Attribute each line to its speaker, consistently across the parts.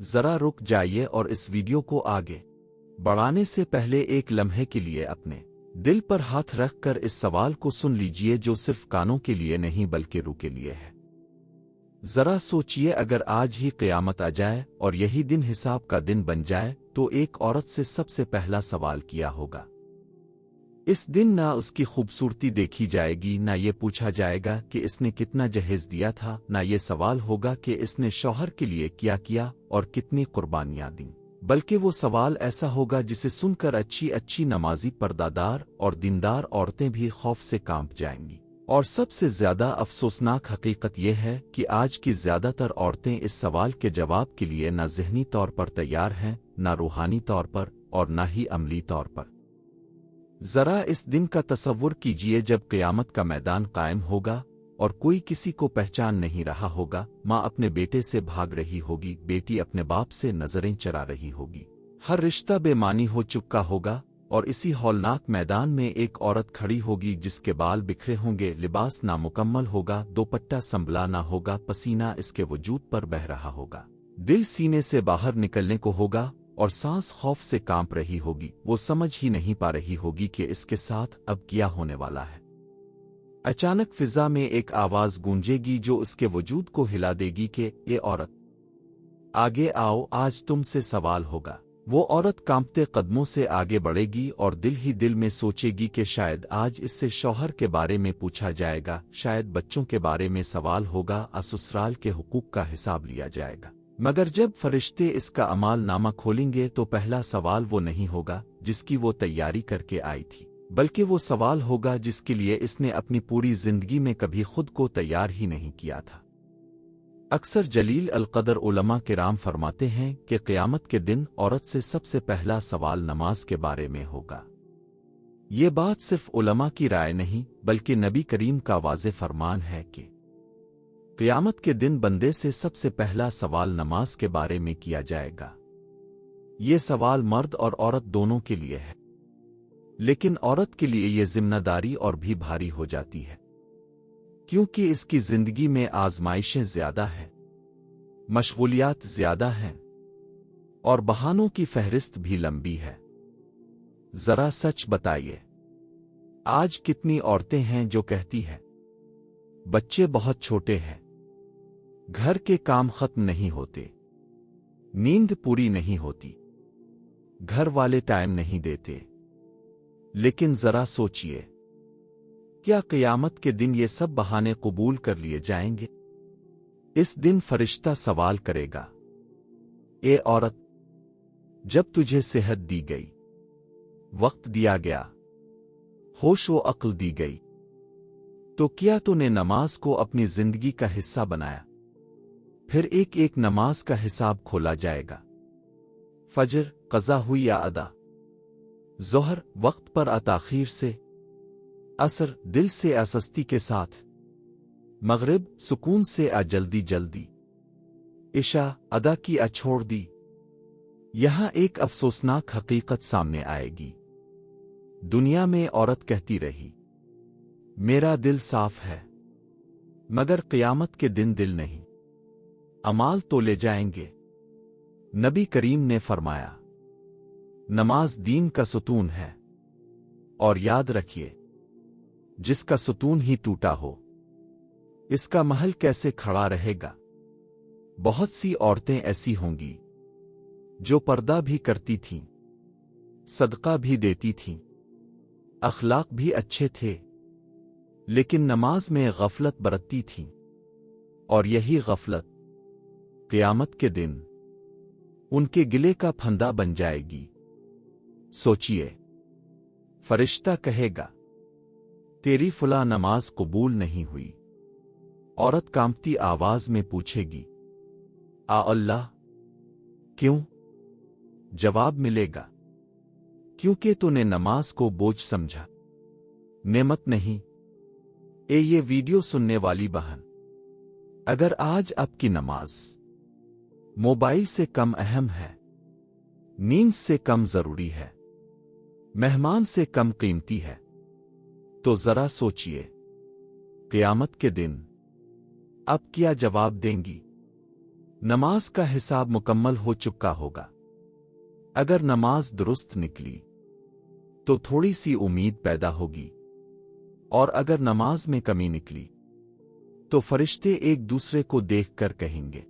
Speaker 1: ذرا رک جائیے اور اس ویڈیو کو آگے بڑھانے سے پہلے ایک لمحے کے لیے اپنے دل پر ہاتھ رکھ کر اس سوال کو سن لیجئے جو صرف کانوں کے لیے نہیں بلکہ روح کے لیے ہے۔ ذرا سوچئے اگر آج ہی قیامت آ جائے اور یہی دن حساب کا دن بن جائے تو ایک عورت سے سب سے پہلا سوال کیا ہوگا؟ اس دن نہ اس کی خوبصورتی دیکھی جائے گی، نہ یہ پوچھا جائے گا کہ اس نے کتنا جہیز دیا تھا، نہ یہ سوال ہوگا کہ اس نے شوہر کے لیے کیا کیا اور کتنی قربانیاں دیں، بلکہ وہ سوال ایسا ہوگا جسے سن کر اچھی نمازی پردادار اور دیندار عورتیں بھی خوف سے کانپ جائیں گی۔ اور سب سے زیادہ افسوسناک حقیقت یہ ہے کہ آج کی زیادہ تر عورتیں اس سوال کے جواب کے لیے نہ ذہنی طور پر تیار ہیں، نہ روحانی طور پر اور نہ ہی عملی طور پر۔ ذرا اس دن کا تصور کیجئے جب قیامت کا میدان قائم ہوگا اور کوئی کسی کو پہچان نہیں رہا ہوگا، ماں اپنے بیٹے سے بھاگ رہی ہوگی، بیٹی اپنے باپ سے نظریں چرا رہی ہوگی، ہر رشتہ بے معنی ہو چکا ہوگا، اور اسی ہولناک میدان میں ایک عورت کھڑی ہوگی جس کے بال بکھرے ہوں گے، لباس نامکمل ہوگا، دوپٹہ سنبھلا نہ ہوگا، پسینہ اس کے وجود پر بہہ رہا ہوگا، دل سینے سے باہر نکلنے کو ہوگا اور سانس خوف سے کانپ رہی ہوگی، وہ سمجھ ہی نہیں پا رہی ہوگی کہ اس کے ساتھ اب کیا ہونے والا ہے۔ اچانک فضا میں ایک آواز گونجے گی جو اس کے وجود کو ہلا دے گی کہ اے عورت، آگے آؤ، آج تم سے سوال ہوگا۔ وہ عورت کانپتے قدموں سے آگے بڑھے گی اور دل ہی دل میں سوچے گی کہ شاید آج اس سے شوہر کے بارے میں پوچھا جائے گا، شاید بچوں کے بارے میں سوال ہوگا، سسرال کے حقوق کا حساب لیا جائے گا۔ مگر جب فرشتے اس کا اعمال نامہ کھولیں گے تو پہلا سوال وہ نہیں ہوگا جس کی وہ تیاری کر کے آئی تھی، بلکہ وہ سوال ہوگا جس کے لیے اس نے اپنی پوری زندگی میں کبھی خود کو تیار ہی نہیں کیا تھا۔ اکثر جلیل القدر علماء کرام فرماتے ہیں کہ قیامت کے دن عورت سے سب سے پہلا سوال نماز کے بارے میں ہوگا۔ یہ بات صرف علماء کی رائے نہیں بلکہ نبی کریم کا واضح فرمان ہے کہ قیامت کے دن بندے سے سب سے پہلا سوال نماز کے بارے میں کیا جائے گا۔ یہ سوال مرد اور عورت دونوں کے لیے ہے، لیکن عورت کے لیے یہ ذمہ داری اور بھی بھاری ہو جاتی ہے، کیونکہ اس کی زندگی میں آزمائشیں زیادہ ہیں، مشغولیات زیادہ ہیں اور بہانوں کی فہرست بھی لمبی ہے۔ ذرا سچ بتائیے، آج کتنی عورتیں ہیں جو کہتی ہیں بچے بہت چھوٹے ہیں، گھر کے کام ختم نہیں ہوتے، نیند پوری نہیں ہوتی، گھر والے ٹائم نہیں دیتے، لیکن ذرا سوچئے، کیا قیامت کے دن یہ سب بہانے قبول کر لیے جائیں گے؟ اس دن فرشتہ سوال کرے گا، اے عورت، جب تجھے صحت دی گئی، وقت دیا گیا، ہوش و عقل دی گئی، تو کیا تو نے نماز کو اپنی زندگی کا حصہ بنایا؟ پھر ایک ایک نماز کا حساب کھولا جائے گا۔ فجر قضا ہوئی یا ادا، ظہر وقت پر تاخیر سے، عصر دل سے سستی کے ساتھ، مغرب سکون سے جلدی جلدی، عشاء ادا کی چھوڑ دی۔ یہاں ایک افسوسناک حقیقت سامنے آئے گی۔ دنیا میں عورت کہتی رہی میرا دل صاف ہے، مگر قیامت کے دن دل نہیں، اعمال تولے جائیں گے۔ نبی کریم نے فرمایا، نماز دین کا ستون ہے، اور یاد رکھیے، جس کا ستون ہی ٹوٹا ہو اس کا محل کیسے کھڑا رہے گا؟ بہت سی عورتیں ایسی ہوں گی جو پردہ بھی کرتی تھیں، صدقہ بھی دیتی تھیں، اخلاق بھی اچھے تھے، لیکن نماز میں غفلت برتتی تھیں، اور یہی غفلت قیامت کے دن ان کے گلے کا پھندا بن جائے گی۔ سوچئے، فرشتہ کہے گا تیری فلاں نماز قبول نہیں ہوئی۔ عورت کانپتی آواز میں پوچھے گی اللہ، کیوں؟ جواب ملے گا کیونکہ تو نے نماز کو بوجھ سمجھا، نعمت نہیں۔ یہ ویڈیو سننے والی بہن، اگر آج آپ کی نماز موبائل سے کم اہم ہے، نیند سے کم ضروری ہے، مہمان سے کم قیمتی ہے، تو ذرا سوچئے، قیامت کے دن اب کیا جواب دیں گی؟ نماز کا حساب مکمل ہو چکا ہوگا۔ اگر نماز درست نکلی تو تھوڑی سی امید پیدا ہوگی، اور اگر نماز میں کمی نکلی تو فرشتے ایک دوسرے کو دیکھ کر کہیں گے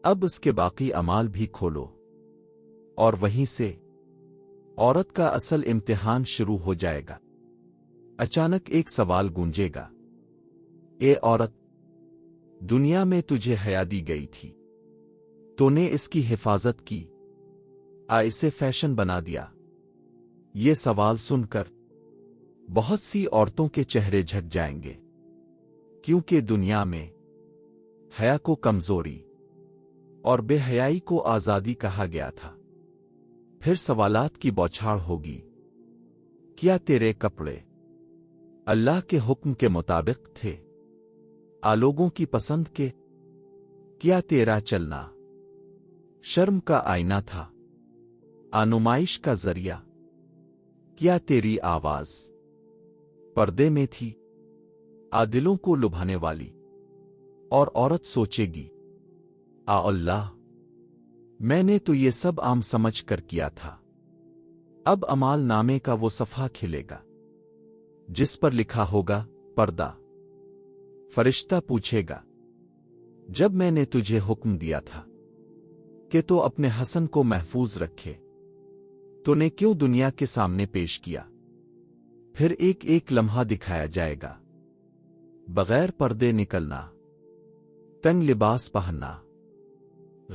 Speaker 1: اب اس کے باقی اعمال بھی کھولو، اور وہیں سے عورت کا اصل امتحان شروع ہو جائے گا۔ اچانک ایک سوال گونجے گا، اے عورت، دنیا میں تجھے حیا دی گئی تھی، تو نے اس کی حفاظت کی، اسے فیشن بنا دیا؟ یہ سوال سن کر بہت سی عورتوں کے چہرے جھک جائیں گے، کیونکہ دنیا میں حیا کو کمزوری اور بے حیائی کو آزادی کہا گیا تھا۔ پھر سوالات کی بوچھاڑ ہوگی، کیا تیرے کپڑے اللہ کے حکم کے مطابق تھے، لوگوں کی پسند کے؟ کیا تیرا چلنا شرم کا آئینہ تھا، نمائش کا ذریعہ؟ کیا تیری آواز پردے میں تھی، دلوں کو لبھانے والی؟ اور عورت سوچے گی، اللہ، میں نے تو یہ سب عام سمجھ کر کیا تھا۔ اب اعمال نامے کا وہ صفحہ کھلے گا جس پر لکھا ہوگا پردہ۔ فرشتہ پوچھے گا، جب میں نے تجھے حکم دیا تھا کہ تو اپنے حسن کو محفوظ رکھے، تو نے کیوں دنیا کے سامنے پیش کیا؟ پھر ایک ایک لمحہ دکھایا جائے گا، بغیر پردے نکلنا، تنگ لباس پہننا،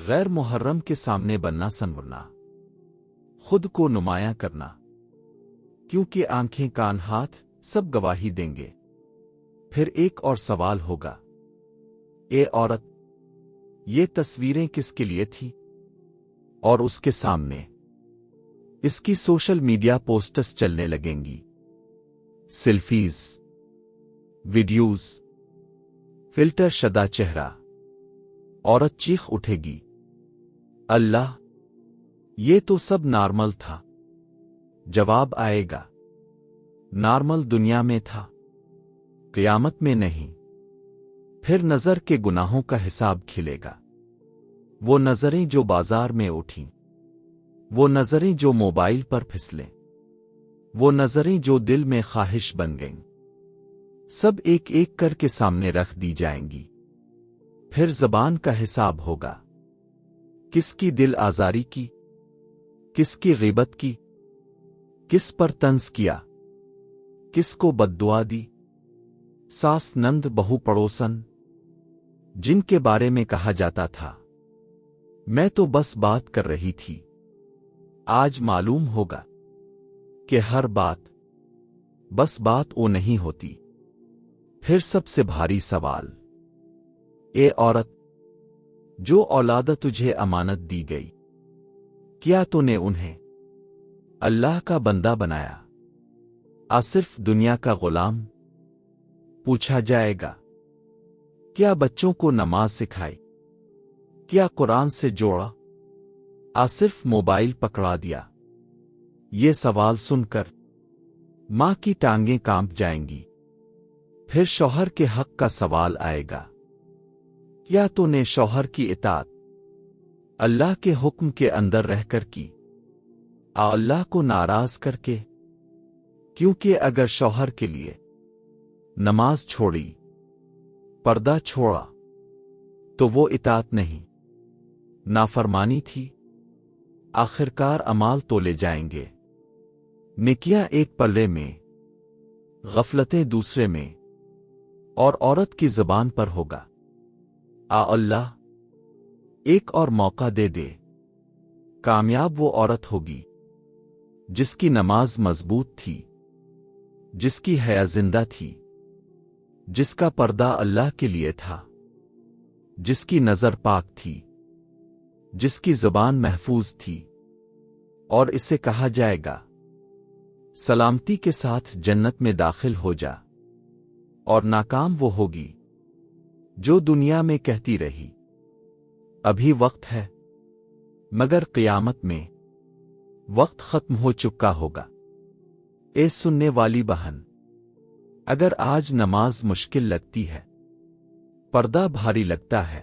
Speaker 1: غیر محرم کے سامنے بننا سنورنا، خود کو نمایاں کرنا، کیونکہ آنکھیں کان ہاتھ سب گواہی دیں گے۔ پھر ایک اور سوال ہوگا، اے عورت، یہ تصویریں کس کے لیے تھیں؟ اور اس کے سامنے اس کی سوشل میڈیا پوسٹس چلنے لگیں گی، سیلفیز، ویڈیوز، فلٹر شدہ چہرہ۔ عورت چیخ اٹھے گی، اللہ، یہ تو سب نارمل تھا۔ جواب آئے گا، نارمل دنیا میں تھا، قیامت میں نہیں۔ پھر نظر کے گناہوں کا حساب کھلے گا، وہ نظریں جو بازار میں اٹھیں، وہ نظریں جو موبائل پر پھسلیں، وہ نظریں جو دل میں خواہش بن گئیں، سب ایک ایک کر کے سامنے رکھ دی جائیں گی۔ پھر زبان کا حساب ہوگا، کس کی دل آزاری کی، کس کی غیبت کی، کس پر طنز کیا، کس کو بد دعا دی، ساس نند بہو پڑوسن، جن کے بارے میں کہا جاتا تھا میں تو بس بات کر رہی تھی، آج معلوم ہوگا کہ ہر بات بس بات نہیں ہوتی۔ پھر سب سے بھاری سوال، اے عورت، جو اولاد تجھے امانت دی گئی، کیا تو نے انہیں اللہ کا بندہ بنایا، صرف دنیا کا غلام؟ پوچھا جائے گا، کیا بچوں کو نماز سکھائی، کیا قرآن سے جوڑا، صرف موبائل پکڑا دیا؟ یہ سوال سن کر ماں کی ٹانگیں کانپ جائیں گی۔ پھر شوہر کے حق کا سوال آئے گا، کیا تو نے شوہر کی اطاعت اللہ کے حکم کے اندر رہ کر کی، اللہ کو ناراض کر کے؟ کیونکہ اگر شوہر کے لیے نماز چھوڑی، پردہ چھوڑا، تو وہ اطاعت نہیں، نافرمانی تھی۔ آخرکار اعمال تولے جائیں گے، نیکیاں ایک پلے میں، غفلتیں دوسرے میں، اور عورت کی زبان پر ہوگا، اللہ، ایک اور موقع دے دے۔ کامیاب وہ عورت ہوگی جس کی نماز مضبوط تھی، جس کی حیا زندہ تھی، جس کا پردہ اللہ کے لیے تھا، جس کی نظر پاک تھی، جس کی زبان محفوظ تھی، اور اسے کہا جائے گا سلامتی کے ساتھ جنت میں داخل ہو جا۔ اور ناکام وہ ہوگی جو دنیا میں کہتی رہی ابھی وقت ہے، مگر قیامت میں وقت ختم ہو چکا ہوگا۔ اے سننے والی بہن، اگر آج نماز مشکل لگتی ہے، پردہ بھاری لگتا ہے،